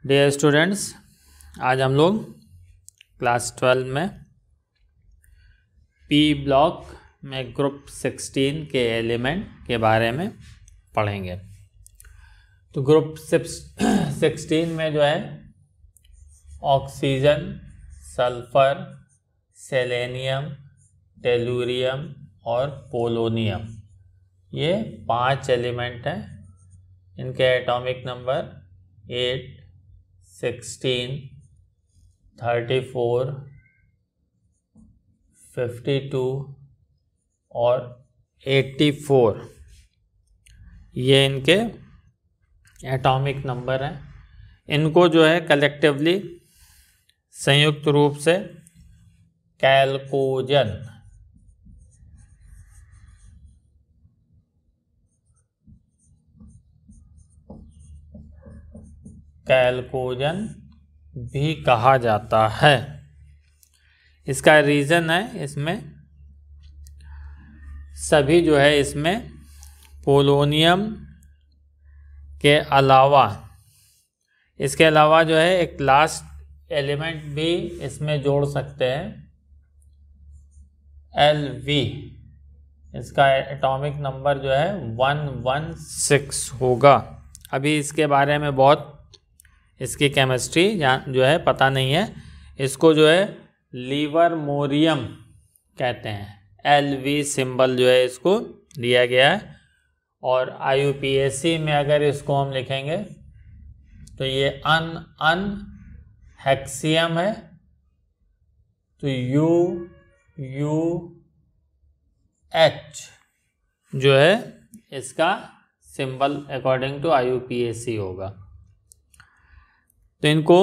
Dear students, आज हम लोग क्लास 12 में पी ब्लॉक में ग्रुप 16 के एलिमेंट के बारे में पढ़ेंगे। तो ग्रुप 16 में जो है ऑक्सीजन, सल्फर, सेलेनियम, टेलुरियम और पोलोनियम, ये 5 एलिमेंट हैं। इनके एटॉमिक नंबर 8, 16, 34, 52 और 84, ये इनके एटॉमिक नंबर हैं। इनको जो है कलेक्टिवली संयुक्त रूप से कैल्कोजन भी कहा जाता है। इसका रीज़न है, इसमें सभी जो है इसमें पोलोनियम के अलावा, इसके अलावा जो है एक लास्ट एलिमेंट भी इसमें जोड़ सकते हैं, Lv। इसका एटॉमिक नंबर जो है 116 होगा। अभी इसके बारे में बहुत इसकी केमिस्ट्री जो है पता नहीं है। इसको जो है लिवरमोरियम कहते हैं। Lv सिंबल जो है इसको दिया गया है। और IUPAC में अगर इसको हम लिखेंगे तो ये अन हेक्सियम है, तो UH जो है इसका सिंबल अकॉर्डिंग टू IUPAC होगा। तो इनको,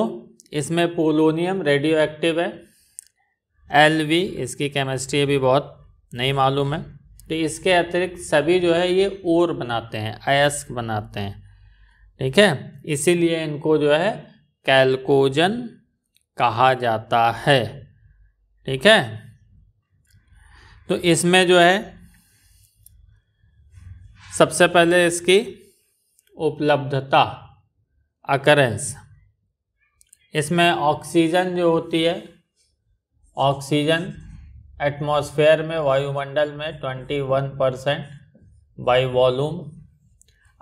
इसमें पोलोनियम रेडियो एक्टिव है, Lv इसकी केमिस्ट्री अभी बहुत नहीं मालूम है। तो इसके अतिरिक्त सभी जो है ये और बनाते हैं, अयस्क बनाते हैं, ठीक है। इसीलिए इनको जो है कैल्कोजन कहा जाता है, ठीक है। तो इसमें जो है सबसे पहले इसकी उपलब्धता, अकरेंस, इसमें ऑक्सीजन जो होती है, ऑक्सीजन एटमॉस्फेयर में, वायुमंडल में 21% बाई वॉल्यूम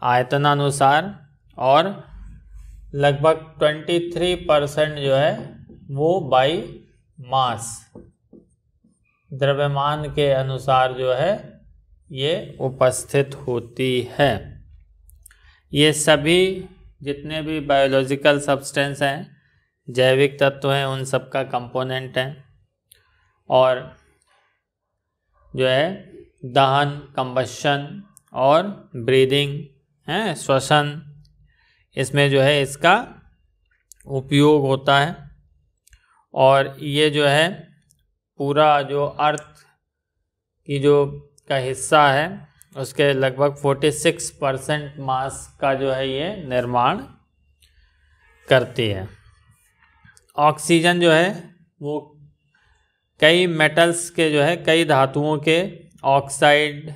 आयतनानुसार, और लगभग 23% जो है वो बाई मास, द्रव्यमान के अनुसार जो है ये उपस्थित होती है। ये सभी जितने भी बायोलॉजिकल सब्सटेंस हैं, जैविक तत्व हैं, उन सब का कंपोनेंट हैं। और जो है दहन, कंबशन और ब्रीदिंग है, श्वसन, इसमें जो है इसका उपयोग होता है। और ये जो है पूरा जो अर्थ की जो का हिस्सा है उसके लगभग 46% मास का जो है ये निर्माण करती है। ऑक्सीजन जो है वो कई मेटल्स के जो है, कई धातुओं के ऑक्साइड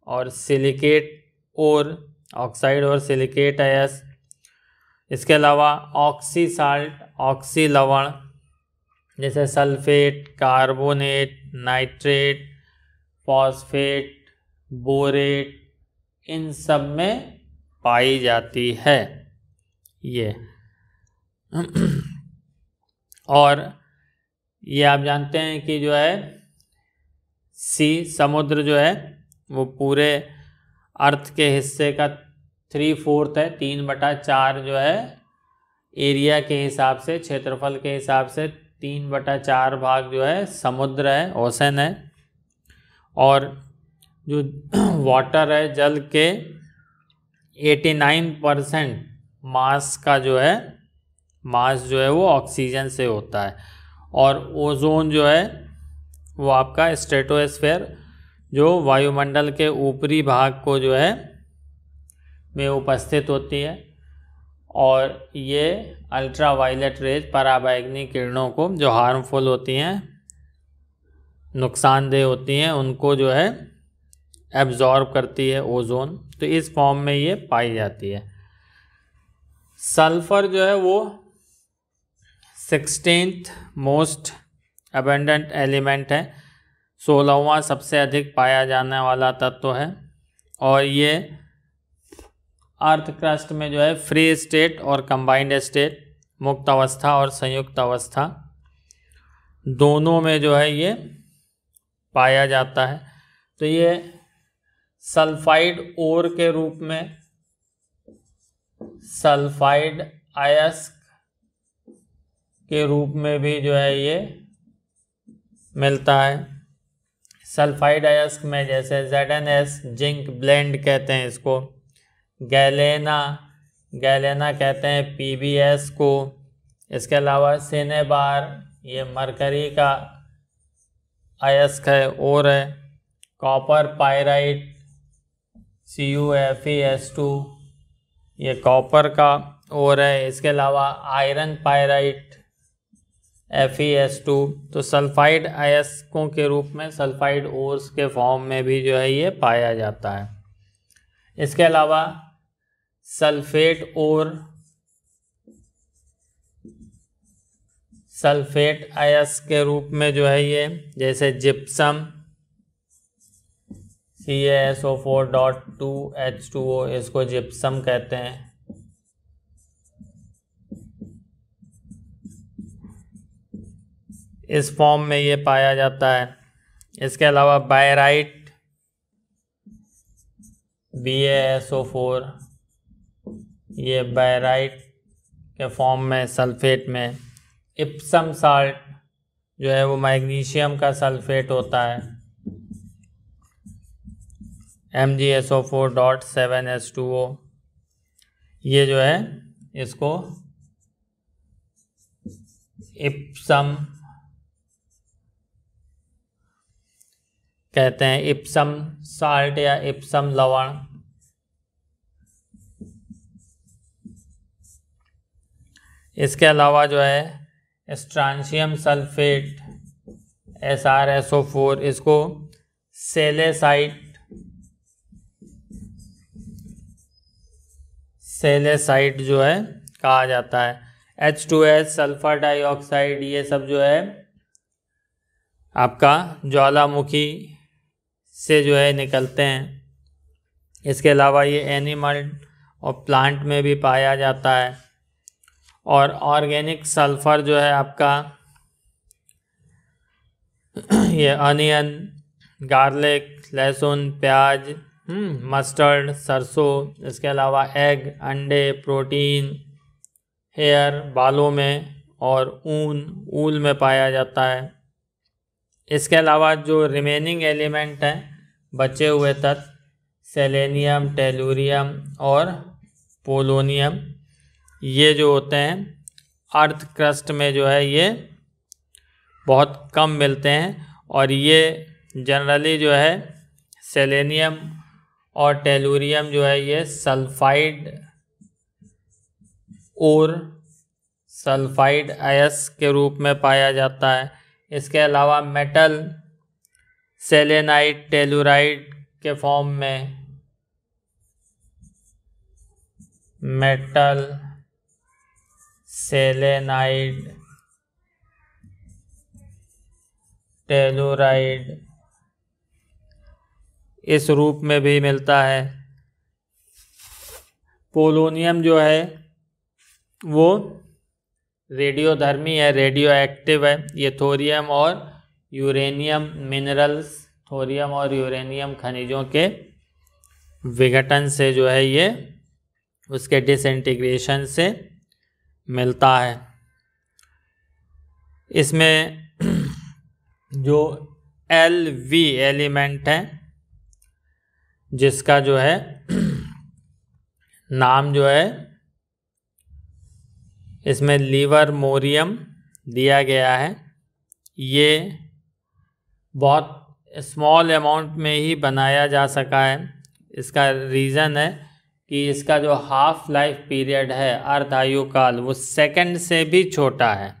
और सिलिकेट, और ऑक्साइड और सिलिकेट अयस्क, इसके अलावा ऑक्सी साल्ट, ऑक्सी लवण, जैसे sulphate, carbonate, nitrate, phosphate, borate, इन सब में पाई जाती है ये। और ये आप जानते हैं कि जो है समुद्र जो है वो पूरे अर्थ के हिस्से का 3/4 है, 3/4 जो है एरिया के हिसाब से, क्षेत्रफल के हिसाब से 3/4 भाग जो है समुद्र है, ओशन है। और जो वाटर है, जल के 89% मास का जो है, मास जो है वो ऑक्सीजन से होता है। और ओजोन जो है वो आपका स्ट्रेटोस्फेयर, जो वायुमंडल के ऊपरी भाग को जो है में उपस्थित होती है। और ये अल्ट्रावायलेट रेज, पराबैंगनी किरणों को जो हार्मफुल होती हैं, नुकसानदेह होती हैं, उनको जो है एब्जॉर्ब करती है ओजोन। तो इस फॉर्म में ये पाई जाती है। सल्फर जो है वो 16th मोस्ट अबंडेंट एलिमेंट है, 16वां सबसे अधिक पाया जाने वाला तत्व है। और ये अर्थ क्रस्ट में जो है फ्री स्टेट और कंबाइंड स्टेट, मुक्त अवस्था और संयुक्त अवस्था दोनों में जो है ये पाया जाता है। तो ये सल्फाइड ओर के रूप में, सल्फाइड अयस्क के रूप में भी जो है ये मिलता है। सल्फाइड अयस्क में जैसे ZnS जिंक ब्लेंड कहते हैं इसको, गैलेना कहते हैं PbS को। इसके अलावा सिनेबार ये मरकरी का अयस्क है, और है कॉपर पायराइट CuFeS2 ये कॉपर का और है। इसके अलावा आयरन पायराइट FeS2। तो सल्फाइड अयस्कों के रूप में सल्फाइड ओर्स के फॉर्म में भी जो है ये पाया जाता है। इसके अलावा सल्फेट और सल्फेट अयस्क के रूप में जो है ये, जैसे जिप्सम CaSO4.2H2O इसको जिप्सम कहते हैं। इस फॉर्म में ये पाया जाता है। इसके अलावा बायराइट BaSO4 ये बायराइट के फॉर्म में सल्फेट में। इप्सम साल्ट जो है वो मैग्नीशियम का सल्फेट होता है, MgSO4.7H2O ये जो है इसको इप्सम कहते हैं, इप्सम साल्ट या इप्सम लवण। इसके अलावा जो है स्ट्रांशियम सल्फेट SrSO4 इसको सेलेसाइट जो है कहा जाता है। H2S सल्फर डाइऑक्साइड ये सब जो है आपका ज्वालामुखी से जो है निकलते हैं। इसके अलावा ये एनिमल और प्लांट में भी पाया जाता है। और ऑर्गेनिक सल्फर जो है आपका ये अनियन, गार्लिक, लहसुन, प्याज, मस्टर्ड, सरसों, इसके अलावा एग, अंडे, प्रोटीन, हेयर बालों में, और ऊल में पाया जाता है। इसके अलावा जो रिमेनिंग एलिमेंट हैं बचे हुए तत्व, सेलेनियम, टेलुरियम और पोलोनियम, ये जो होते हैं अर्थ क्रस्ट में जो है ये बहुत कम मिलते हैं। और ये जनरली जो है सेलेनियम और टेलुरियम जो है ये सल्फाइड और सल्फाइड अयस्क के रूप में पाया जाता है। इसके अलावा मेटल सेलेनाइड, टेलुराइड के फॉर्म में, मेटल सेलेनाइड, टेलुराइड इस रूप में भी मिलता है। पोलोनियम जो है वो रेडियोधर्मी है, रेडियो एक्टिव है। ये थोरियम और यूरेनियम मिनरल्स, थोरियम और यूरेनियम खनिजों के विघटन से जो है ये उसके डिसइंटीग्रेशन से मिलता है। इसमें जो Lv एलिमेंट है जिसका जो है नाम जो है इसमें लिवरमोरियम दिया गया है। ये बहुत स्मॉल अमाउंट में ही बनाया जा सका है। इसका रीज़न है कि इसका जो हाफ लाइफ पीरियड है, अर्ध आयु काल, वो सेकंड से भी छोटा है।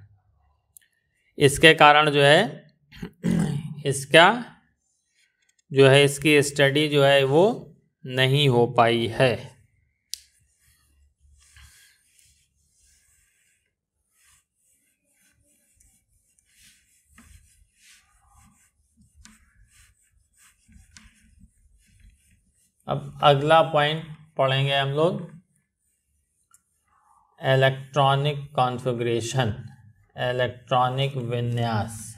इसके कारण जो है इसका जो है इसकी स्टडी जो है वो नहीं हो पाई है। अब अगला पॉइंट पढ़ेंगे हम लोग इलेक्ट्रॉनिक कॉन्फ़िगरेशन, इलेक्ट्रॉनिक विन्यास।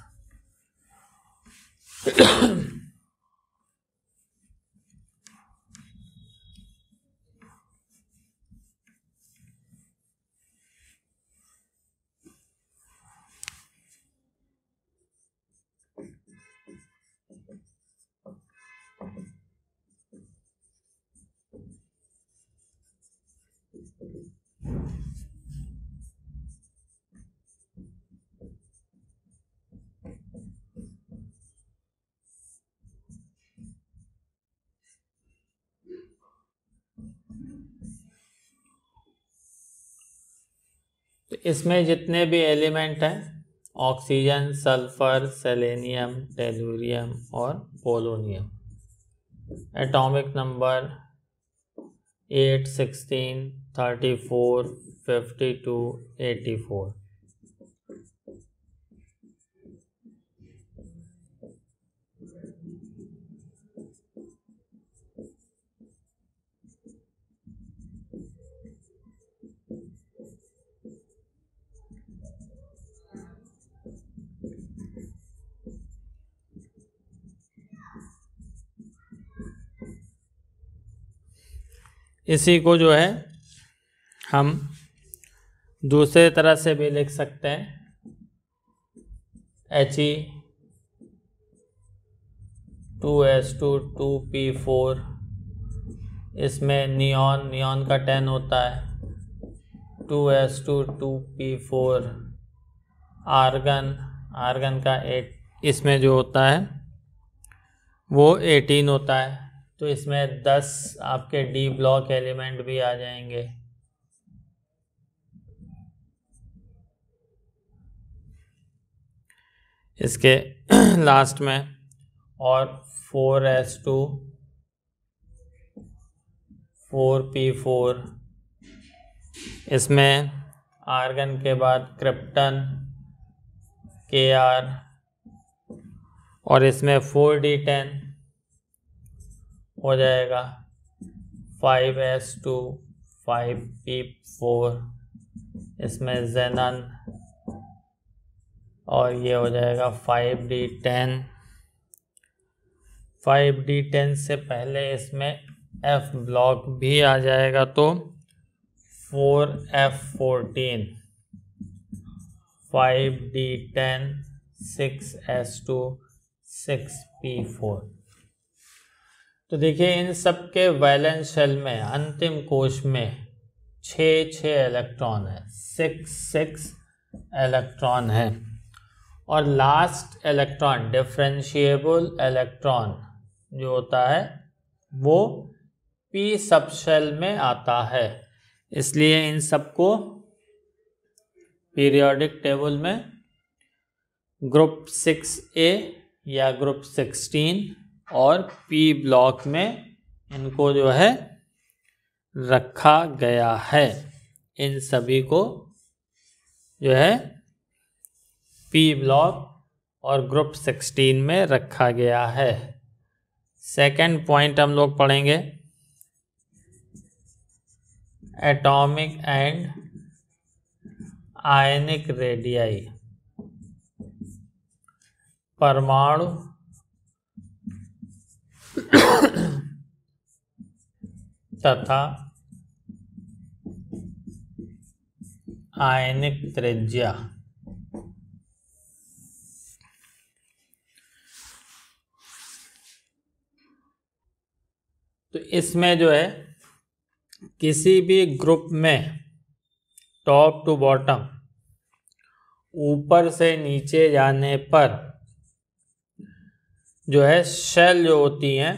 तो इसमें जितने भी एलिमेंट हैं, ऑक्सीजन, सल्फर, सेलेनियम, टेलुरियम और पोलोनियम, एटॉमिक नंबर 8, 16, 34, 52, 84। इसी को जो है हम दूसरे तरह से भी लिख सकते हैं, He2S2 2p4। इसमें नियॉन का 10 होता है, 2s2 2p4। आर्गन का 8, इसमें जो होता है वो 18 होता है। तो इसमें 10 आपके डी ब्लॉक एलिमेंट भी आ जाएंगे। इसके लास्ट में और 4s2 4p4। इसमें आर्गन के बाद क्रिप्टन Kr, और इसमें 4d10 हो जाएगा, 5s2 5p4। इसमें जेनन, और ये हो जाएगा 5d10। 5d10 से पहले इसमें f ब्लॉक भी आ जाएगा, तो 4f14, 5d10, 6s2 6p4। तो देखिए इन सब के वैलेंस शेल में अंतिम कोश में 6 इलेक्ट्रॉन है, 6 इलेक्ट्रॉन है। और लास्ट इलेक्ट्रॉन, डिफरेंशिएबल इलेक्ट्रॉन जो होता है वो p सब शेल में आता है। इसलिए इन सबको पीरियोडिक टेबल में ग्रुप 6A या ग्रुप 16 और P ब्लॉक में इनको जो है रखा गया है। इन सभी को जो है P ब्लॉक और ग्रुप 16 में रखा गया है। सेकंड पॉइंट हम लोग पढ़ेंगे, एटॉमिक एंड आयनिक रेडियाई, परमाणु तथा आयनिक त्रिज्या। तो इसमें जो है किसी भी ग्रुप में टॉप टू बॉटम, ऊपर से नीचे जाने पर जो है शेल जो होती हैं,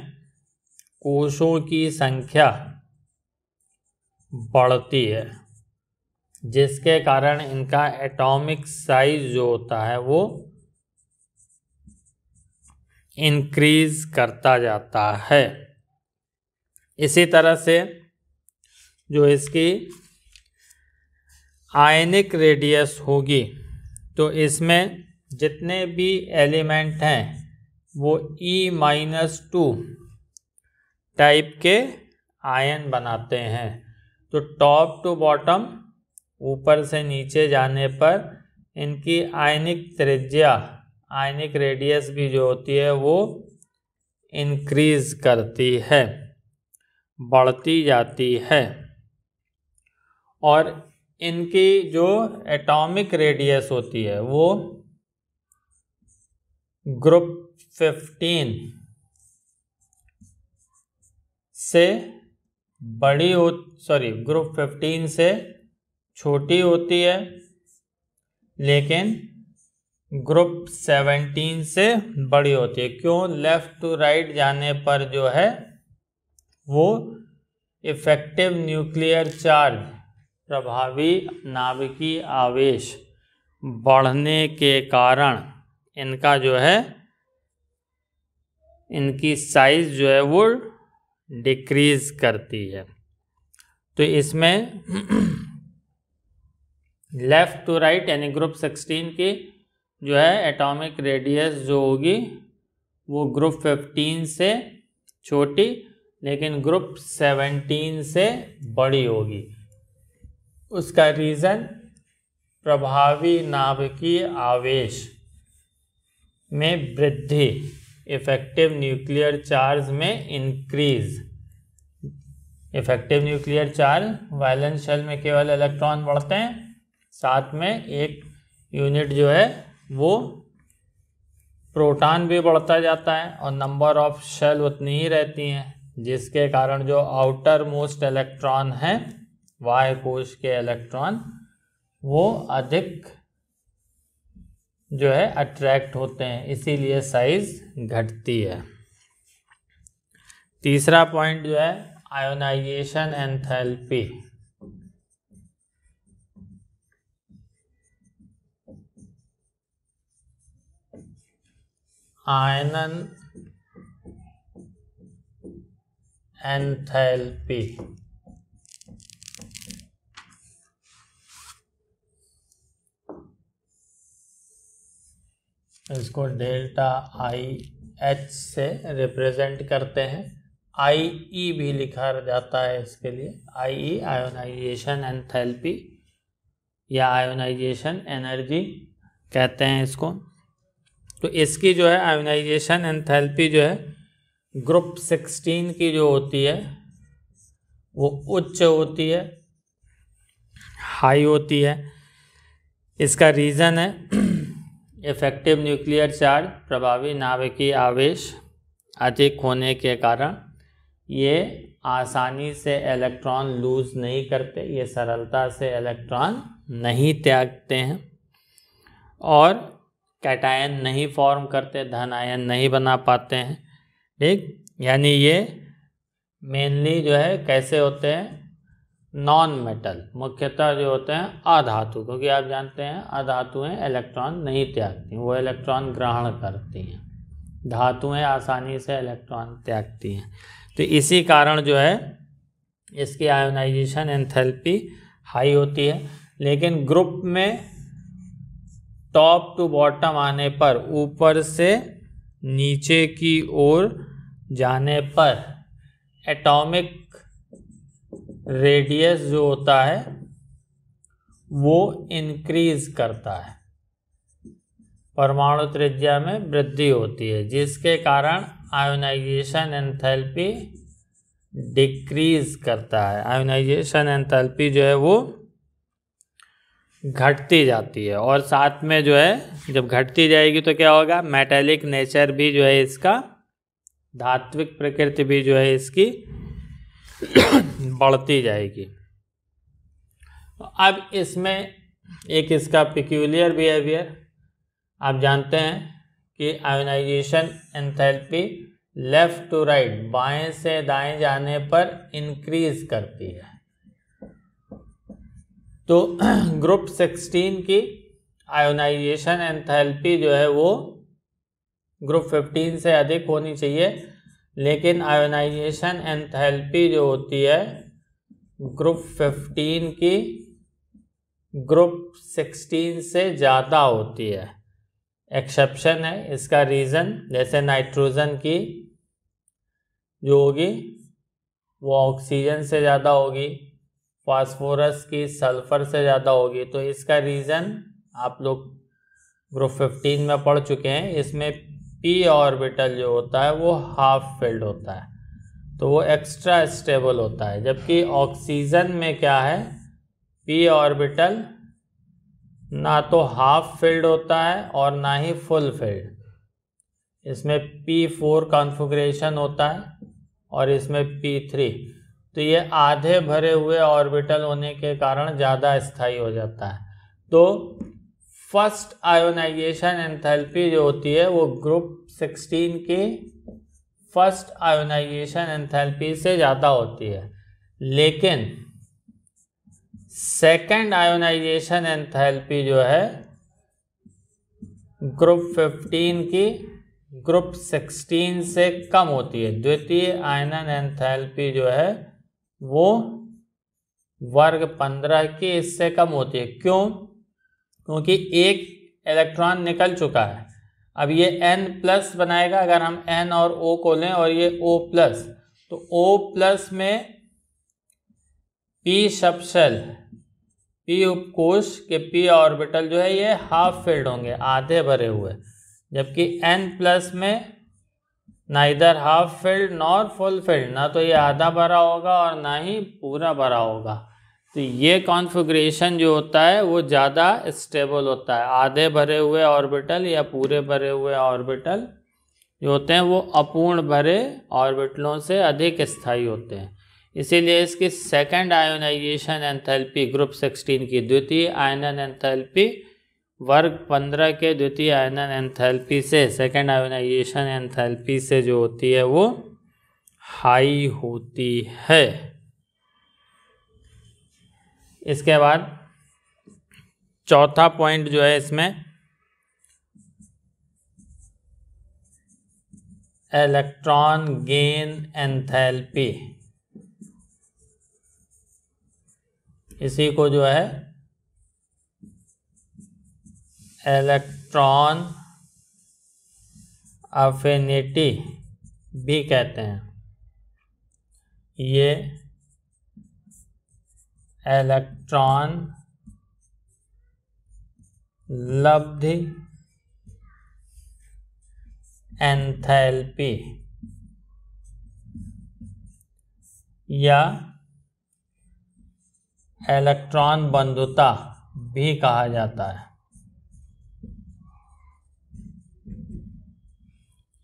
कोशों की संख्या बढ़ती है, जिसके कारण इनका एटॉमिक साइज जो होता है वो इंक्रीज करता जाता है। इसी तरह से जो इसकी आयनिक रेडियस होगी, तो इसमें जितने भी एलिमेंट हैं वो E-2 टाइप के आयन बनाते हैं। तो टॉप टू बॉटम, ऊपर से नीचे जाने पर इनकी आयनिक त्रिज्या, आयनिक रेडियस भी जो होती है वो इंक्रीज करती है, बढ़ती जाती है। और इनकी जो एटॉमिक रेडियस होती है वो ग्रुप 15 से बड़ी हो, ग्रुप 15 से छोटी होती है, लेकिन ग्रुप 17 से बड़ी होती है। क्यों? लेफ्ट टू राइट जाने पर जो है वो इफेक्टिव न्यूक्लियर चार्ज, प्रभावी नाभिकीय आवेश बढ़ने के कारण इनका जो है, इनकी साइज जो है वो डिक्रीज करती है। तो इसमें लेफ्ट टू राइट यानी ग्रुप 16 की जो है एटॉमिक रेडियस जो होगी वो ग्रुप 15 से छोटी, लेकिन ग्रुप 17 से बड़ी होगी। उसका रीज़न प्रभावी नाभिकीय आवेश में वृद्धि, इफेक्टिव न्यूक्लियर चार्ज में increase. Effective nuclear charge, valence shell में केवल इलेक्ट्रॉन बढ़ते हैं, साथ में एक यूनिट जो है वो प्रोटॉन भी बढ़ता जाता है और नंबर ऑफ शेल उतनी ही रहती हैं, जिसके कारण जो आउटर मोस्ट इलेक्ट्रॉन हैं, बाह्य कोश के इलेक्ट्रॉन, वो अधिक जो है अट्रैक्ट होते हैं, इसीलिए साइज घटती है। तीसरा पॉइंट जो है आयोनाइजेशन एंथैल्पी। आयनन एंथैल्पी इसको डेल्टा आई एच से रिप्रेजेंट करते हैं। आई ई भी लिखा जाता है इसके लिए। आई ई आयोनाइजेशन एंथैल्पी या आयोनाइजेशन एनर्जी कहते हैं इसको। तो इसकी जो है आयोनाइजेशन एंथैल्पी जो है ग्रुप 16 की जो होती है वो उच्च होती है, हाई होती है। इसका रीज़न है इफेक्टिव न्यूक्लियर चार्ज, प्रभावी नाभिकीय आवेश अधिक होने के कारण ये आसानी से इलेक्ट्रॉन लूज नहीं करते, ये सरलता से इलेक्ट्रॉन नहीं त्यागते हैं और कैटायन नहीं फॉर्म करते, धन आयन नहीं बना पाते हैं। ठीक, यानी ये मेनली जो है कैसे होते हैं, नॉन मेटल, मुख्यतः जो होते हैं अधातु, क्योंकि आप जानते हैं अधातुएं इलेक्ट्रॉन नहीं त्यागती, वो इलेक्ट्रॉन ग्रहण करती हैं, धातुएं आसानी से इलेक्ट्रॉन त्यागती हैं। तो इसी कारण जो है इसकी आयोनाइजेशन एंथैल्पी हाई होती है। लेकिन ग्रुप में टॉप टू बॉटम आने पर, ऊपर से नीचे की ओर जाने पर एटॉमिक रेडियस जो होता है वो इंक्रीज करता है, परमाणु त्रिज्या में वृद्धि होती है, जिसके कारण आयोनाइजेशन एंथैल्पी डिक्रीज करता है। आयोनाइजेशन एंथैल्पी जो है वो घटती जाती है और साथ में जो है जब घटती जाएगी तो क्या होगा, मेटेलिक नेचर भी जो है इसका, धात्विक प्रकृति भी जो है इसकी बढ़ती जाएगी। अब इसमें एक इसका पिक्यूलियर बिहेवियर, आप जानते हैं कि ionization enthalpy left to right, बाएं से दाएं जाने पर इंक्रीज करती है। तो ग्रुप 16 की आयोनाइजेशन एंथैल्पी जो है वो ग्रुप 15 से अधिक होनी चाहिए, लेकिन आयोनाइजेशन एंथैल्पी जो होती है ग्रुप 15 की ग्रुप 16 से ज़्यादा होती है। एक्सेप्शन है, इसका रीज़न जैसे नाइट्रोजन की जो होगी वो ऑक्सीजन से ज़्यादा होगी, फास्फोरस की सल्फर से ज़्यादा होगी। तो इसका रीज़न आप लोग ग्रुप 15 में पढ़ चुके हैं। इसमें p ऑर्बिटल जो होता है वो हाफ फिल्ड होता है, तो वो एक्स्ट्रा स्टेबल होता है। जबकि ऑक्सीजन में क्या है, p ऑर्बिटल ना तो हाफ फिल्ड होता है और ना ही फुल फिल्ड। इसमें p4 कॉन्फ़िगरेशन होता है और इसमें p3। तो ये आधे भरे हुए ऑर्बिटल होने के कारण ज़्यादा स्थायी हो जाता है। तो फर्स्ट आयोनाइजेशन एंथैल्पी जो होती है वो ग्रुप 16 की फर्स्ट आयोनाइजेशन एंथैल्पी से ज़्यादा होती है, लेकिन सेकेंड आयोनाइजेशन एंथैल्पी जो है ग्रुप 15 की ग्रुप 16 से कम होती है। द्वितीय आयनन एंथैल्पी जो है वो वर्ग 15 की इससे कम होती है। क्यों? क्योंकि एक इलेक्ट्रॉन निकल चुका है, अब ये N+ बनाएगा। अगर हम N और O को लें और ये O+, तो O+ में P सबशेल, P उपकोश के P ऑर्बिटल जो है ये हाफ फिल्ड होंगे, आधे भरे हुए। जबकि N+ में ना इधर half filled nor full field, ना तो ये आधा भरा होगा और ना ही पूरा भरा होगा। तो ये कॉन्फ़िगरेशन जो होता है वो ज़्यादा स्टेबल होता है। आधे भरे हुए ऑर्बिटल या पूरे भरे हुए ऑर्बिटल जो होते हैं वो अपूर्ण भरे ऑर्बिटलों से अधिक स्थायी होते हैं। इसीलिए इसकी सेकंड आयोनाइजेशन एंथैल्पी ग्रुप 16 की द्वितीय आयनन एंथैल्पी वर्ग 15 के द्वितीय आयनन एंथैल्पी से, सेकंड आयोनाइजेशन एंथैल्पी से जो होती है वो हाई होती है। इसके बाद चौथा पॉइंट जो है इसमें इलेक्ट्रॉन गेन एंथैल्पी, इसी को जो है इलेक्ट्रॉन अफिनिटी भी कहते हैं। ये इलेक्ट्रॉन लब्धि एंथैल्पी या इलेक्ट्रॉन बंधुता भी कहा जाता है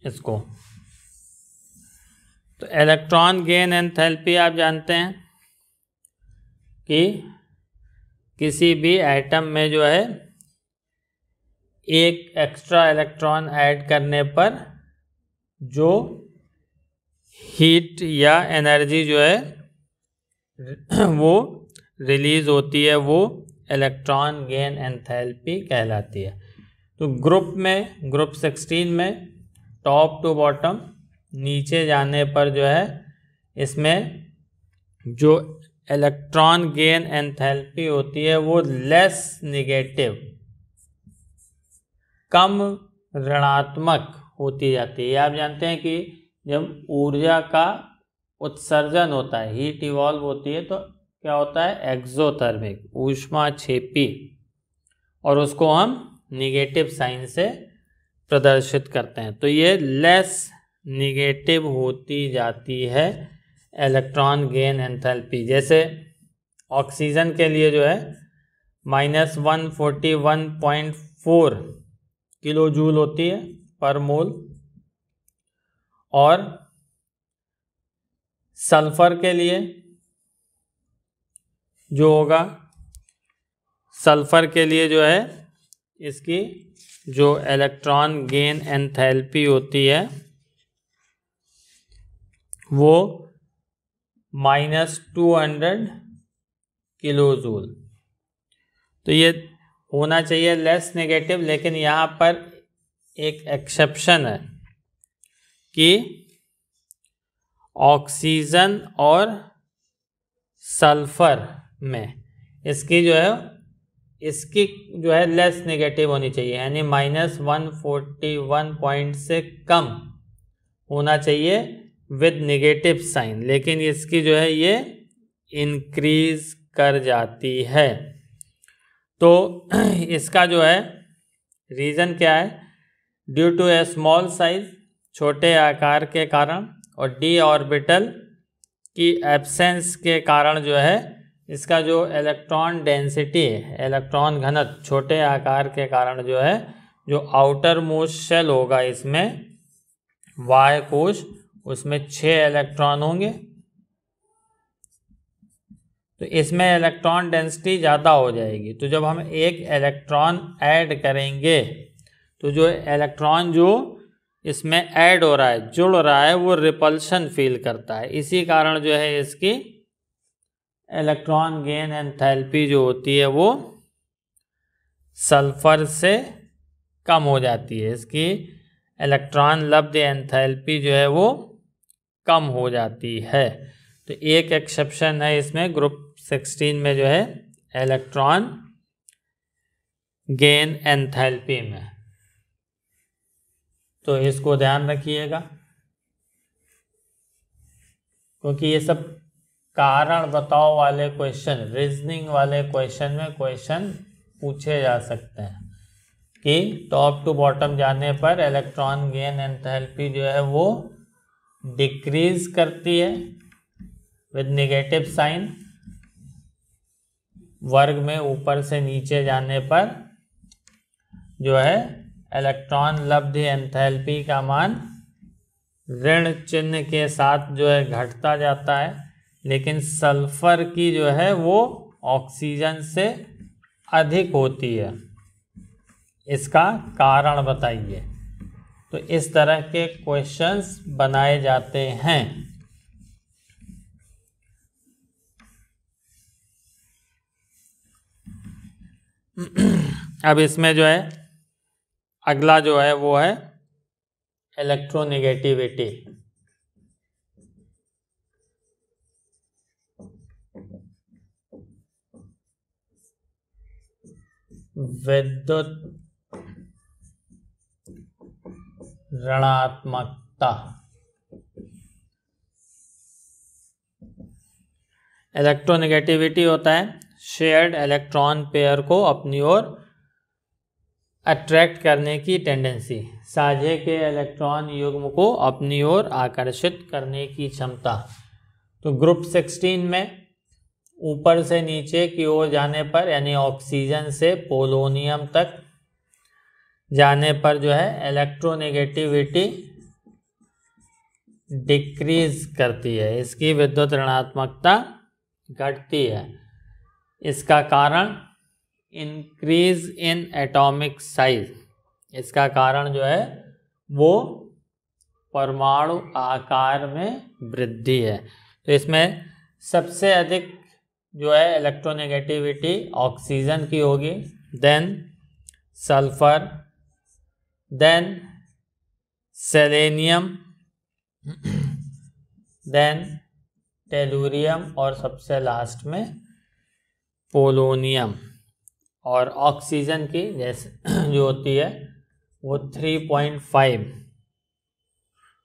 इसको। तो इलेक्ट्रॉन गेन एंथैल्पी आप जानते हैं कि किसी भी एटम में जो है एक एक्स्ट्रा इलेक्ट्रॉन ऐड करने पर जो हीट या एनर्जी जो है वो रिलीज होती है वो इलेक्ट्रॉन गेन एंथैल्पी कहलाती है। तो ग्रुप 16 में टॉप टू बॉटम नीचे जाने पर जो है इसमें जो इलेक्ट्रॉन गेन एंथैल्पी होती है वो लेस निगेटिव, कम ऋणात्मक होती जाती है। आप जानते हैं कि जब ऊर्जा का उत्सर्जन होता है, हीट इवॉल्व होती है, तो क्या होता है, एक्सोथर्मिक, ऊष्माक्षेपी, और उसको हम निगेटिव साइन से प्रदर्शित करते हैं। तो ये लेस निगेटिव होती जाती है इलेक्ट्रॉन गेन एंथैल्पी। जैसे ऑक्सीजन के लिए जो है -141.4 किलो जूल होती है पर मोल, और सल्फर के लिए जो होगा, सल्फर के लिए जो है इसकी जो इलेक्ट्रॉन गेन एंथैल्पी होती है वो -200 किलो जूल। तो ये होना चाहिए लेस नेगेटिव, लेकिन यहाँ पर एक एक्सेप्शन है कि ऑक्सीजन और सल्फर में इसकी जो है लेस नेगेटिव होनी चाहिए, यानी -141 पॉइंट से कम होना चाहिए विद नेगेटिव साइन, लेकिन इसकी जो है ये इंक्रीज कर जाती है। तो इसका जो है रीज़न क्या है? Due to a small size, छोटे आकार के कारण, और डी ऑर्बिटल की एब्सेंस के कारण जो है इसका जो इलेक्ट्रॉन डेंसिटी है, इलेक्ट्रॉन घनत्व, छोटे आकार के कारण जो है जो आउटर मोस्ट शेल होगा इसमें वाय कोश, उसमें 6 इलेक्ट्रॉन होंगे। तो इसमें इलेक्ट्रॉन डेंसिटी ज़्यादा हो जाएगी। तो जब हम एक इलेक्ट्रॉन ऐड करेंगे तो जो इलेक्ट्रॉन जो इसमें ऐड हो रहा है, जुड़ रहा है, वो रिपल्शन फील करता है। इसी कारण जो है इसकी इलेक्ट्रॉन गेन एंथैल्पी जो होती है वो सल्फर से कम हो जाती है। इसकी इलेक्ट्रॉन लब्ध एंथैल्पी जो है वो कम हो जाती है। तो एक एक्सेप्शन है इसमें ग्रुप 16 में जो है इलेक्ट्रॉन गेन एंथैल्पी में, तो इसको ध्यान रखिएगा, क्योंकि ये सब कारण बताओ वाले क्वेश्चन, रीजनिंग वाले क्वेश्चन में क्वेश्चन पूछे जा सकते हैं कि टॉप टू बॉटम जाने पर इलेक्ट्रॉन गेन एंथैल्पी जो है वो डिक्रीज करती है विद नेगेटिव साइन, वर्ग में ऊपर से नीचे जाने पर जो है इलेक्ट्रॉन लब्ध एंथैल्पी का मान ऋण चिन्ह के साथ जो है घटता जाता है, लेकिन सल्फर की जो है वो ऑक्सीजन से अधिक होती है। इसका कारण बताइए। तो इस तरह के क्वेश्चंस बनाए जाते हैं। अब इसमें जो है अगला जो है वो है इलेक्ट्रोनेगेटिविटी। विद्युत ऋणात्मकता। इलेक्ट्रोनेगेटिविटी होता है शेयर्ड इलेक्ट्रॉन पेयर को अपनी ओर अट्रैक्ट करने की टेंडेंसी, साझे के इलेक्ट्रॉन युग्म को अपनी ओर आकर्षित करने की क्षमता। तो ग्रुप 16 में ऊपर से नीचे की ओर जाने पर, यानी ऑक्सीजन से पोलोनियम तक जाने पर जो है इलेक्ट्रोनेगेटिविटी डिक्रीज करती है, इसकी विद्युत ऋणात्मकता घटती है। इसका कारण इंक्रीज इन एटॉमिक साइज, इसका कारण जो है वो परमाणु आकार में वृद्धि है। तो इसमें सबसे अधिक जो है इलेक्ट्रोनेगेटिविटी ऑक्सीजन की होगी, then sulphur, then selenium, then tellurium, और सबसे लास्ट में पोलोनियम। और ऑक्सीजन की जैसे जो होती है वो 3.5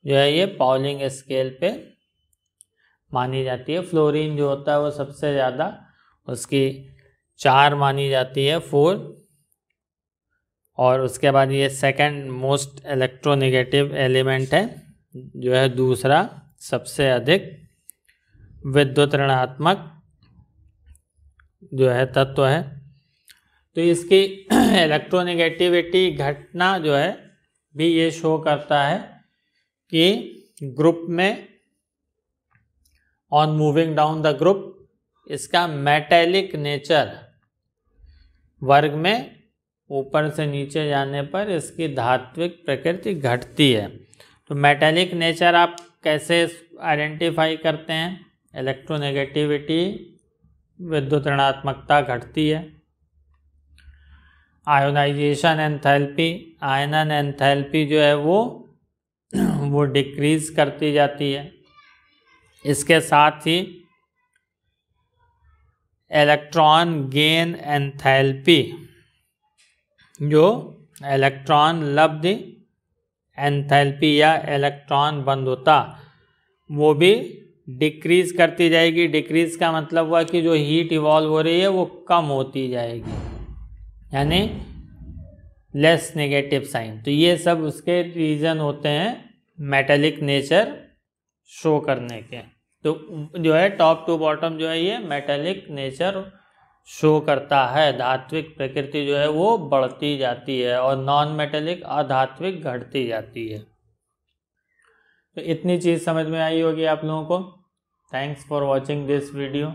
जो है ये पाउलिंग स्केल पे मानी जाती है। फ्लोरीन जो होता है वो सबसे ज़्यादा, उसकी 4 मानी जाती है, 4। और उसके बाद ये सेकंड मोस्ट इलेक्ट्रोनेगेटिव एलिमेंट है, जो है दूसरा सबसे अधिक विद्युत ऋणात्मक जो है तत्व है। तो इसकी इलेक्ट्रोनेगेटिविटी घटना जो है भी ये शो करता है कि ग्रुप में on moving down the group इसका मेटेलिक नेचर, वर्ग में ऊपर से नीचे जाने पर इसकी धात्विक प्रकृति घटती है। तो मेटेलिक नेचर आप कैसे आइडेंटिफाई करते हैं? इलेक्ट्रोनेगेटिविटी, विद्युत ऋणात्मकता घटती है। आयोनाइजेशन एंथैल्पी, आयनन एंथैल्पी जो है वो डिक्रीज करती जाती है। इसके साथ ही इलेक्ट्रॉन गेन एंथैल्पी, जो इलेक्ट्रॉन लब्ध एंथैल्पी या इलेक्ट्रॉन बंधुता, वो भी डिक्रीज करती जाएगी। डिक्रीज का मतलब हुआ कि जो हीट इवॉल्व हो रही है वो कम होती जाएगी, यानी लेस नेगेटिव साइन। तो ये सब उसके रीज़न होते हैं मेटेलिक नेचर शो करने के। तो जो है टॉप टू बॉटम जो है ये मेटेलिक नेचर शो करता है। धात्विक प्रकृति जो है वो बढ़ती जाती है और नॉन मेटेलिक अधात्विक घटती जाती है। तो इतनी चीज़ समझ में आई होगी आप लोगों को। Thanks for watching this video.